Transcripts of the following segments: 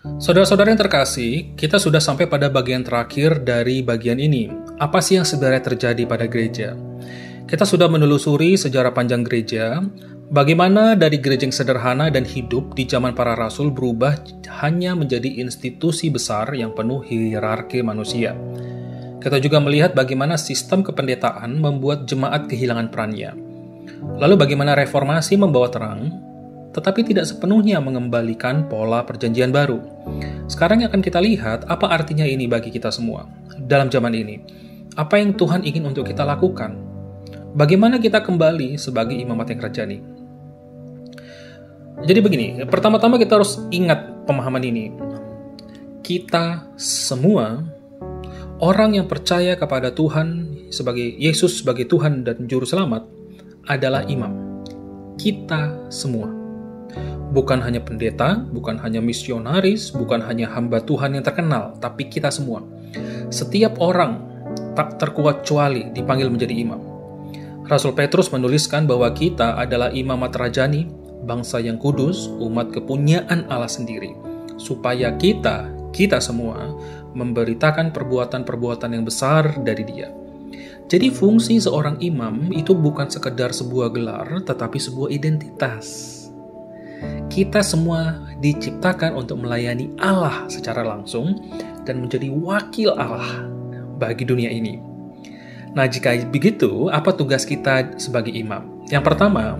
Saudara-saudara yang terkasih, kita sudah sampai pada bagian terakhir dari bagian ini. Apa sih yang sebenarnya terjadi pada gereja? Kita sudah menelusuri sejarah panjang gereja, bagaimana dari gereja yang sederhana dan hidup di zaman para rasul berubah hanya menjadi institusi besar yang penuh hierarki manusia. Kita juga melihat bagaimana sistem kependetaan membuat jemaat kehilangan perannya. Lalu bagaimana reformasi membawa terang, tetapi tidak sepenuhnya mengembalikan pola perjanjian baru. Sekarang yang akan kita lihat apa artinya ini bagi kita semua dalam zaman ini. Apa yang Tuhan ingin untuk kita lakukan? Bagaimana kita kembali sebagai imamat yang rajani? Jadi begini, pertama-tama kita harus ingat pemahaman ini. Kita semua orang yang percaya kepada Tuhan sebagai Yesus sebagai Tuhan dan Juru Selamat adalah imam. Kita semua. Bukan hanya pendeta, bukan hanya misionaris, bukan hanya hamba Tuhan yang terkenal, tapi kita semua. Setiap orang tak terkecuali dipanggil menjadi imam. Rasul Petrus menuliskan bahwa kita adalah imamat rajani, bangsa yang kudus, umat kepunyaan Allah sendiri, supaya kita semua memberitakan perbuatan-perbuatan yang besar dari Dia. Jadi fungsi seorang imam itu bukan sekedar sebuah gelar, tetapi sebuah identitas. Kita semua diciptakan untuk melayani Allah secara langsung dan menjadi wakil Allah bagi dunia ini. Nah, jika begitu, apa tugas kita sebagai imam? Yang pertama,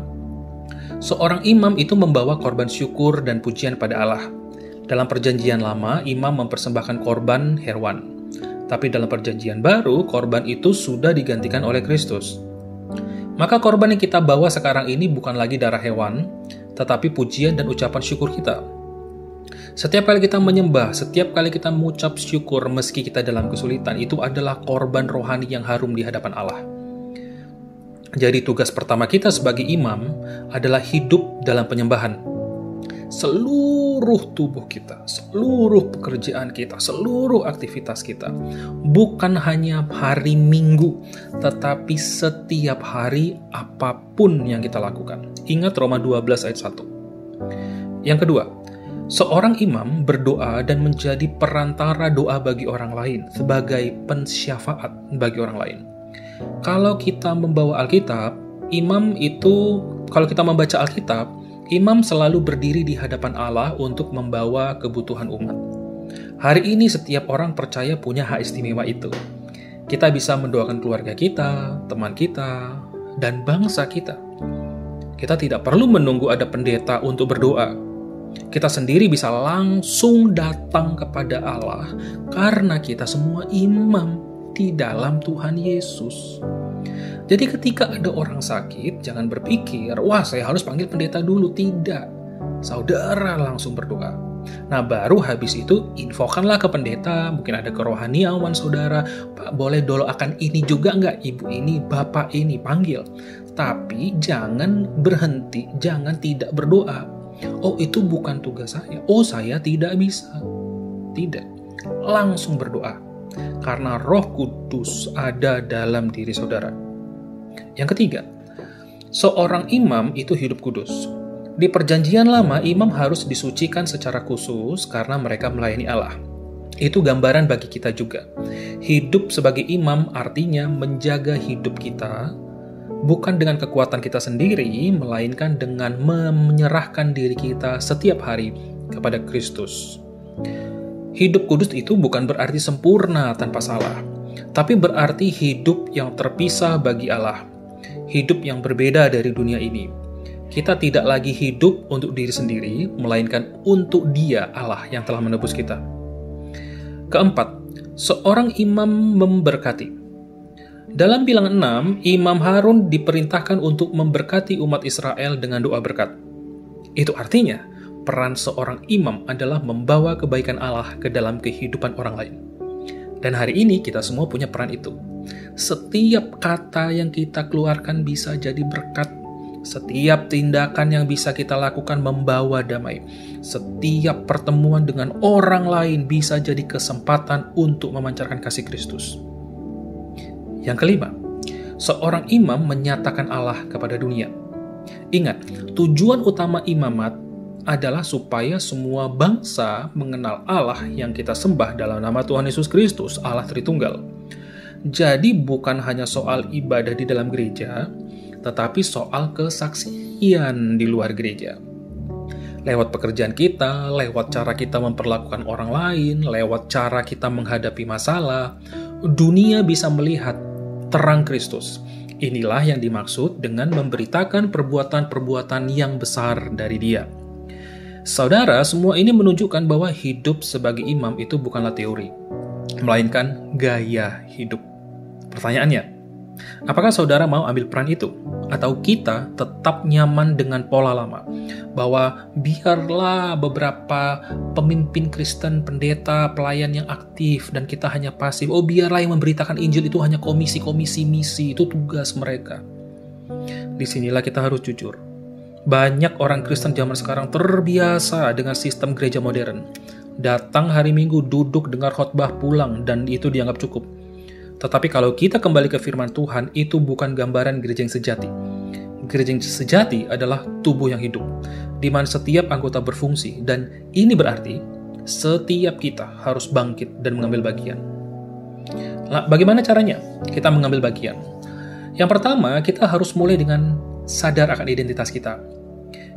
seorang imam itu membawa korban syukur dan pujian pada Allah. Dalam perjanjian lama, imam mempersembahkan korban hewan. Tapi dalam perjanjian baru, korban itu sudah digantikan oleh Kristus. Maka korban yang kita bawa sekarang ini bukan lagi darah hewan, tetapi pujian dan ucapan syukur kita. Setiap kali kita menyembah, setiap kali kita mengucap syukur meski kita dalam kesulitan, itu adalah korban rohani yang harum di hadapan Allah. Jadi tugas pertama kita sebagai imam adalah hidup dalam penyembahan. Seluruh tubuh kita, seluruh pekerjaan kita, seluruh aktivitas kita, bukan hanya hari Minggu, tetapi setiap hari apapun yang kita lakukan. Ingat Roma 12 ayat 1. Yang kedua, seorang imam berdoa dan menjadi perantara doa bagi orang lain, sebagai pensyafaat bagi orang lain. Kalau kita membawa Alkitab, kalau kita membaca Alkitab, imam selalu berdiri di hadapan Allah untuk membawa kebutuhan umat. Hari ini setiap orang percaya punya hak istimewa itu. Kita bisa mendoakan keluarga kita, teman kita, dan bangsa kita. Kita tidak perlu menunggu ada pendeta untuk berdoa. Kita sendiri bisa langsung datang kepada Allah karena kita semua imam di dalam Tuhan Yesus. Jadi ketika ada orang sakit, jangan berpikir, wah saya harus panggil pendeta dulu. Tidak. Saudara langsung berdoa. Nah baru habis itu infokanlah ke pendeta, mungkin ada kerohaniawan saudara, Pak boleh doakan ini juga nggak? Ibu ini, bapak ini, panggil. Tapi jangan berhenti, jangan tidak berdoa. Oh itu bukan tugas saya, oh saya tidak bisa. Tidak. Langsung berdoa. Karena Roh Kudus ada dalam diri saudara. Yang ketiga, seorang imam itu hidup kudus. Di perjanjian lama, imam harus disucikan secara khusus karena mereka melayani Allah. Itu gambaran bagi kita juga. Hidup sebagai imam artinya menjaga hidup kita, bukan dengan kekuatan kita sendiri, melainkan dengan menyerahkan diri kita setiap hari kepada Kristus. Hidup kudus itu bukan berarti sempurna tanpa salah, tapi berarti hidup yang terpisah bagi Allah. Hidup yang berbeda dari dunia ini. Kita tidak lagi hidup untuk diri sendiri, melainkan untuk Dia, Allah yang telah menebus kita. Keempat, seorang imam memberkati. Dalam Bilangan 6, Imam Harun diperintahkan untuk memberkati umat Israel dengan doa berkat. Itu artinya, peran seorang imam adalah membawa kebaikan Allah ke dalam kehidupan orang lain. Dan hari ini kita semua punya peran itu. Setiap kata yang kita keluarkan bisa jadi berkat. Setiap tindakan yang bisa kita lakukan membawa damai. Setiap pertemuan dengan orang lain bisa jadi kesempatan untuk memancarkan kasih Kristus. Yang kelima, seorang imam menyatakan Allah kepada dunia. Ingat, tujuan utama imamat adalah supaya semua bangsa mengenal Allah yang kita sembah dalam nama Tuhan Yesus Kristus, Allah Tritunggal. Jadi bukan hanya soal ibadah di dalam gereja, tetapi soal kesaksian di luar gereja. Lewat pekerjaan kita, lewat cara kita memperlakukan orang lain, lewat cara kita menghadapi masalah, dunia bisa melihat terang Kristus. Inilah yang dimaksud dengan memberitakan perbuatan-perbuatan yang besar dari Dia. Saudara, semua ini menunjukkan bahwa hidup sebagai imam itu bukanlah teori, melainkan gaya hidup. Pertanyaannya, apakah saudara mau ambil peran itu? Atau kita tetap nyaman dengan pola lama? Bahwa biarlah beberapa pemimpin Kristen, pendeta, pelayan yang aktif, dan kita hanya pasif. Oh, biarlah yang memberitakan Injil itu hanya komisi-komisi misi, itu tugas mereka. Disinilah kita harus jujur. Banyak orang Kristen zaman sekarang terbiasa dengan sistem gereja modern. Datang hari Minggu, duduk, dengar khotbah, pulang, dan itu dianggap cukup. Tetapi kalau kita kembali ke firman Tuhan, itu bukan gambaran gereja yang sejati. Gereja yang sejati adalah tubuh yang hidup, di mana setiap anggota berfungsi, dan ini berarti setiap kita harus bangkit dan mengambil bagian. Bagaimana caranya kita mengambil bagian? Yang pertama, kita harus mulai dengan sadar akan identitas kita.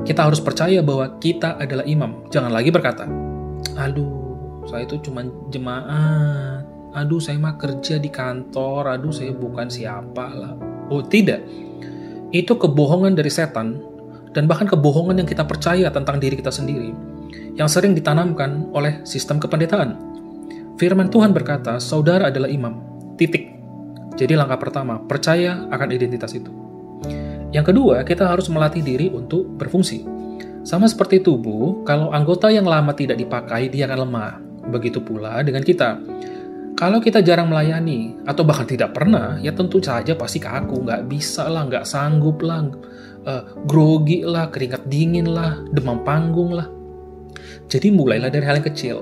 Kita harus percaya bahwa kita adalah imam. Jangan lagi berkata, aduh, saya itu cuma jemaat. Aduh, saya mah kerja di kantor. Aduh, saya bukan siapa lah. Oh, tidak. Itu kebohongan dari setan, dan bahkan kebohongan yang kita percaya tentang diri kita sendiri, yang sering ditanamkan oleh sistem kependetaan. Firman Tuhan berkata, saudara adalah imam. Titik. Jadi langkah pertama, percaya akan identitas itu. Yang kedua, kita harus melatih diri untuk berfungsi. Sama seperti tubuh, kalau anggota yang lama tidak dipakai, dia akan lemah. Begitu pula dengan kita. Kalau kita jarang melayani, atau bahkan tidak pernah, ya tentu saja pasti kaku, nggak bisa lah, nggak sanggup lah, grogi lah, keringat dingin lah, demam panggung lah. Jadi mulailah dari hal yang kecil.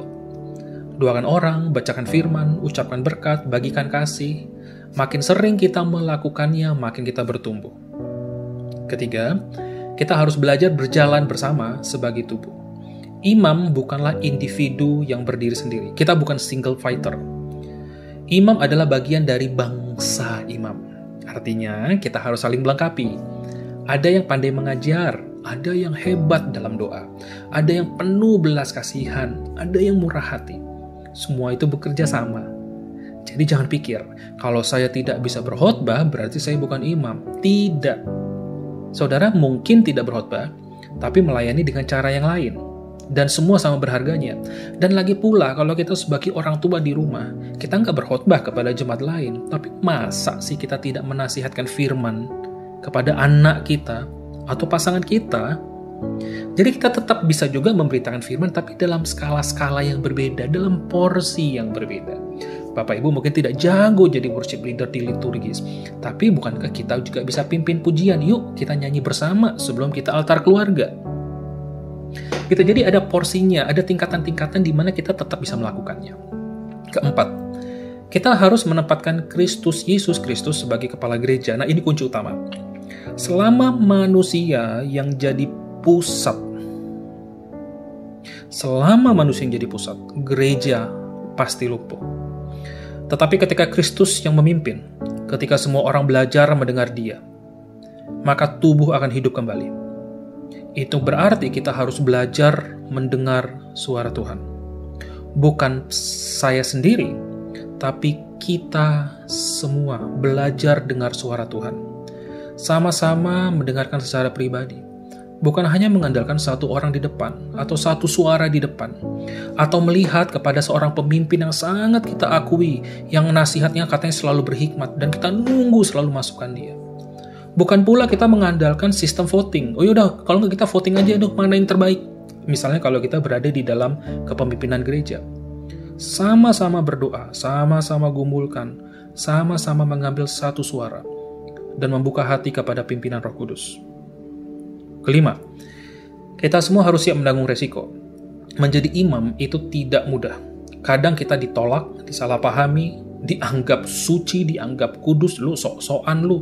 Doakan orang, bacakan firman, ucapkan berkat, bagikan kasih. Makin sering kita melakukannya, makin kita bertumbuh. Ketiga, kita harus belajar berjalan bersama sebagai tubuh. Imam bukanlah individu yang berdiri sendiri. Kita bukan single fighter. Imam adalah bagian dari bangsa imam. Artinya, kita harus saling melengkapi. Ada yang pandai mengajar, ada yang hebat dalam doa, ada yang penuh belas kasihan, ada yang murah hati. Semua itu bekerja sama. Jadi jangan pikir, kalau saya tidak bisa berkhotbah, berarti saya bukan imam. Tidak. Saudara mungkin tidak berkhotbah, tapi melayani dengan cara yang lain. Dan semua sama berharganya. Dan lagi pula, kalau kita sebagai orang tua di rumah, kita nggak berkhotbah kepada jemaat lain. Tapi masa sih kita tidak menasihatkan firman kepada anak kita atau pasangan kita? Jadi kita tetap bisa juga memberitakan firman, tapi dalam skala-skala yang berbeda, dalam porsi yang berbeda. Bapak Ibu mungkin tidak jago jadi worship leader di liturgis, tapi bukankah kita juga bisa pimpin pujian? Yuk kita nyanyi bersama sebelum kita altar keluarga. Gitu, jadi ada porsinya, ada tingkatan-tingkatan di mana kita tetap bisa melakukannya. Keempat, kita harus menempatkan Yesus Kristus sebagai kepala gereja. Nah, ini kunci utama. Selama manusia yang jadi pusat, gereja pasti lumpuh. Tetapi ketika Kristus yang memimpin, ketika semua orang belajar mendengar Dia, maka tubuh akan hidup kembali. Itu berarti kita harus belajar mendengar suara Tuhan. Bukan saya sendiri, tapi kita semua belajar dengar suara Tuhan. Sama-sama mendengarkan secara pribadi. Bukan hanya mengandalkan satu orang di depan, atau satu suara di depan, atau melihat kepada seorang pemimpin yang sangat kita akui, yang nasihatnya katanya selalu berhikmat, dan kita nunggu selalu masukan dia. Bukan pula kita mengandalkan sistem voting. Oh yaudah, kalau nggak kita voting aja, mana yang terbaik. Misalnya kalau kita berada di dalam kepemimpinan gereja. Sama-sama berdoa, sama-sama gumulkan, sama-sama mengambil satu suara, dan membuka hati kepada pimpinan Roh Kudus. Kelima, kita semua harus siap menanggung resiko. Menjadi imam itu tidak mudah. Kadang kita ditolak, disalahpahami, dianggap suci, dianggap kudus, lu sok-sokan lu.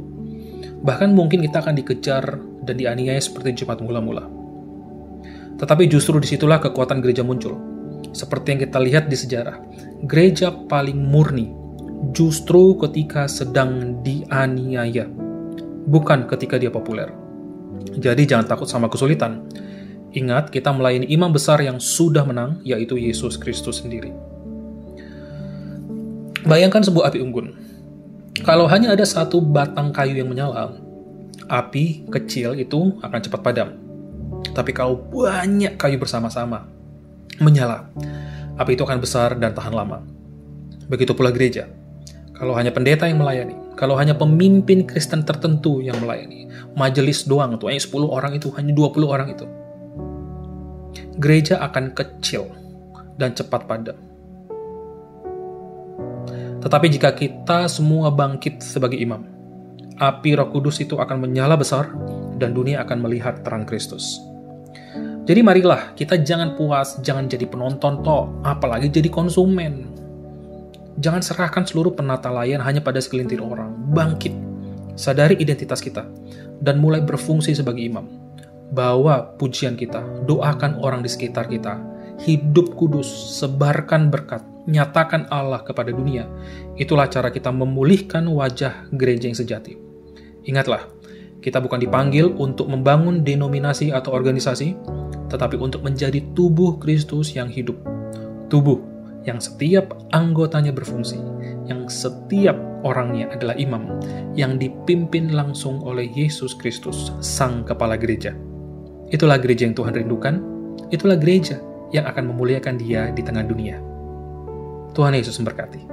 Bahkan mungkin kita akan dikejar dan dianiaya seperti jemaat mula-mula. Tetapi justru disitulah kekuatan gereja muncul. Seperti yang kita lihat di sejarah, gereja paling murni justru ketika sedang dianiaya, bukan ketika dia populer. Jadi jangan takut sama kesulitan. Ingat, kita melayani imam besar yang sudah menang, yaitu Yesus Kristus sendiri. Bayangkan sebuah api unggun. Kalau hanya ada satu batang kayu yang menyala, api kecil itu akan cepat padam. Tapi kalau banyak kayu bersama-sama menyala, api itu akan besar dan tahan lama. Begitu pula gereja. Kalau hanya pendeta yang melayani, kalau hanya pemimpin Kristen tertentu yang melayani, majelis doang tuh, hanya 10 orang itu, hanya 20 orang itu, gereja akan kecil dan cepat padam. Tetapi jika kita semua bangkit sebagai imam, api Roh Kudus itu akan menyala besar dan dunia akan melihat terang Kristus. Jadi marilah kita jangan puas, jangan jadi penonton toh, apalagi jadi konsumen. Jangan serahkan seluruh penata layan hanya pada segelintir orang. Bangkit, sadari identitas kita, dan mulai berfungsi sebagai imam. Bawa pujian kita, doakan orang di sekitar kita, hidup kudus, sebarkan berkat, nyatakan Allah kepada dunia. Itulah cara kita memulihkan wajah gereja yang sejati. Ingatlah, kita bukan dipanggil untuk membangun denominasi atau organisasi, tetapi untuk menjadi tubuh Kristus yang hidup. Tubuh yang setiap anggotanya berfungsi, yang setiap orangnya adalah imam, yang dipimpin langsung oleh Yesus Kristus, Sang Kepala Gereja. Itulah gereja yang Tuhan rindukan, itulah gereja yang akan memuliakan Dia di tengah dunia. Tuhan Yesus memberkati.